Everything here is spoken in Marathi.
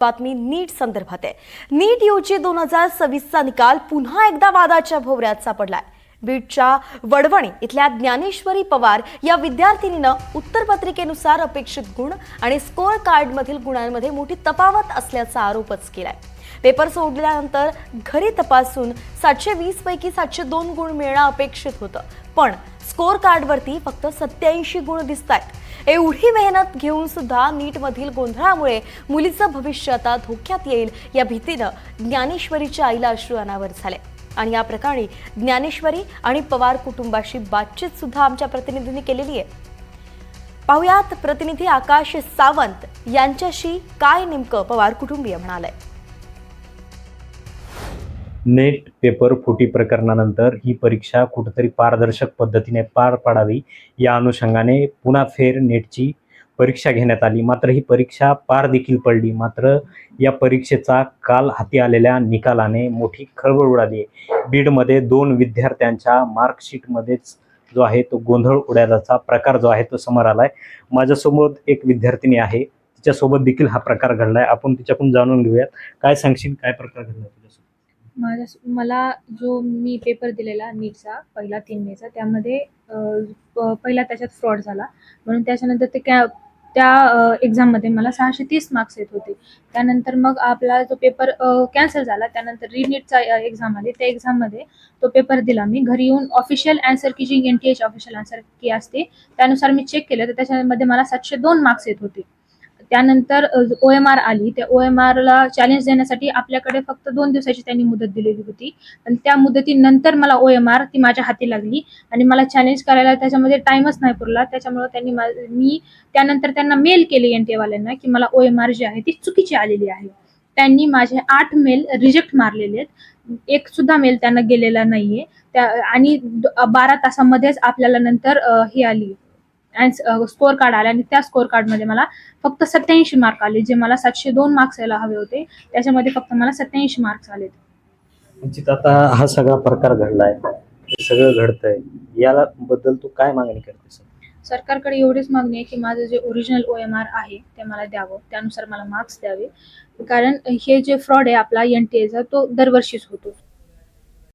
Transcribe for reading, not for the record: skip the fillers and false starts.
बातमी नीट संदर्भात आहे। नीट यूजी 2026चा निकाल पुन्हा एकदा वादाच्या भोवऱ्यात सापडलाय। बीडच्या वडवणी इथल्या ज्ञानेश्वरी पवार या विद्यार्थिनीनं उत्तरपत्रिकेनुसार अपेक्षित गुण आणि स्कोअर कार्डमधील गुणांमध्ये मोठी तफावत असल्याचा आरोपच केलाय। पेपर सोडल्यानंतर घरी तपासून 720 पैकी 702 गुण मिळणं अपेक्षित होतं, पण स्कोअर कार्डवरती फक्त 87 गुण दिसतायत। एवढी मेहनत घेऊन सुद्धा नीटमधील गोंधळामुळे मुलीचं भविष्य आता धोक्यात येईल या भीतीनं ज्ञानेश्वरीच्या आईला अश्रू अनावर झाले। आणि या प्रकरणी ज्ञानेश्वरी आणि पवार कुटुंबाशी बातचीत सुद्धा आमच्या प्रतिनिधींनी केलेली आहे। पाहुयात प्रतिनिधी आकाश सावंत यांच्याशी काय नेमकं पवार कुटुंबीय म्हणाले। नेट पेपर फुटी प्रकरणानंतर ही परीक्षा कुठेतरी पारदर्शक पद्धतीने पार पाडावी या अनुषंगाने पुन्हा फेर नेटची परीक्षा घेण्यात आली। मात्र ही परीक्षा पार देखील पडली। मात्र या परीक्षेचा काल हाती आलेल्या निकालाने मोठी खळबळ उडाली आहे। बीडमध्ये 2 विद्यार्थ्यांच्या मार्कशीटमध्येच जो आहे तो गोंधळ उडाल्याचा प्रकार जो आहे तो समोर आलाय। माझ्यासोबत एक विद्यार्थिनी आहे, तिच्यासोबत देखील हा प्रकार घडलाय। आपण तिच्याकडून जाणून घेऊयात, काय सांगशील, काय प्रकार घडलाय तुझ्यासोबत? मला जो मी पेपर दिलेला नीटचा पहिला 3 मेचा त्यामध्ये पहिला त्याच्यात फ्रॉड झाला, म्हणून त्याच्यानंतर त्या एक्झाममध्ये मला 630 मार्क्स येत होते। त्यानंतर मग आपला जो पेपर कॅन्सल झाला, त्यानंतर रिनीटचा एक्झाम आली। त्या एक्झाममध्ये तो पेपर दिला मी घरी येऊन। ऑफिशियल आन्सर की जी NTH ऑफिशियल आन्सर की असते त्यानुसार मी चेक केलं, तर त्याच्यामध्ये मला 702 मार्क्स येत होते। त्यानंतर OMR आली। त्या OMR ला चॅलेंज देण्यासाठी आपल्याकडे फक्त 2 दिवसाची त्यांनी मुदत दिलेली होती, पण त्या मुदतीनंतर मला OMR ती माझ्या हाती लागली आणि मला चॅलेंज करायला त्याच्यामध्ये टाइमच नाही पुरला। त्याच्यामुळे मी त्यानंतर त्यांना मेल केले NTA वाल्यांना की मला OMR जी आहे ती चुकीची आलेली आहे। त्यांनी माझे 8 मेल रिजेक्ट मारलेले आहेत, एक सुद्धा मेल त्यांना गेलेला नाहीये। आणि 12 तासामध्येच आपल्याला नंतर ही आली स्कोअर कार्ड आले आणि त्या स्कोअर कार्ड मध्ये मला फक्त 87 मार्क आले, जे मला 702 मार्क्स यायला हवे होते। त्याच्यामध्ये फक्त मला 87 मार्क्स आले। आता हा सगळा प्रकार घडलाय, हे सगळं घडतंय, याला बद्दल तू काय मागणी करतेस? सरकारकडे एवढीच मागणी आहे की माझं जे ओरिजिनल OMR आहे ते मला द्यावं, त्यानुसार मला मार्क्स द्यावे, कारण हे जे फ्रॉड आहे आपला NTA चा तो दरवर्षीच होतो।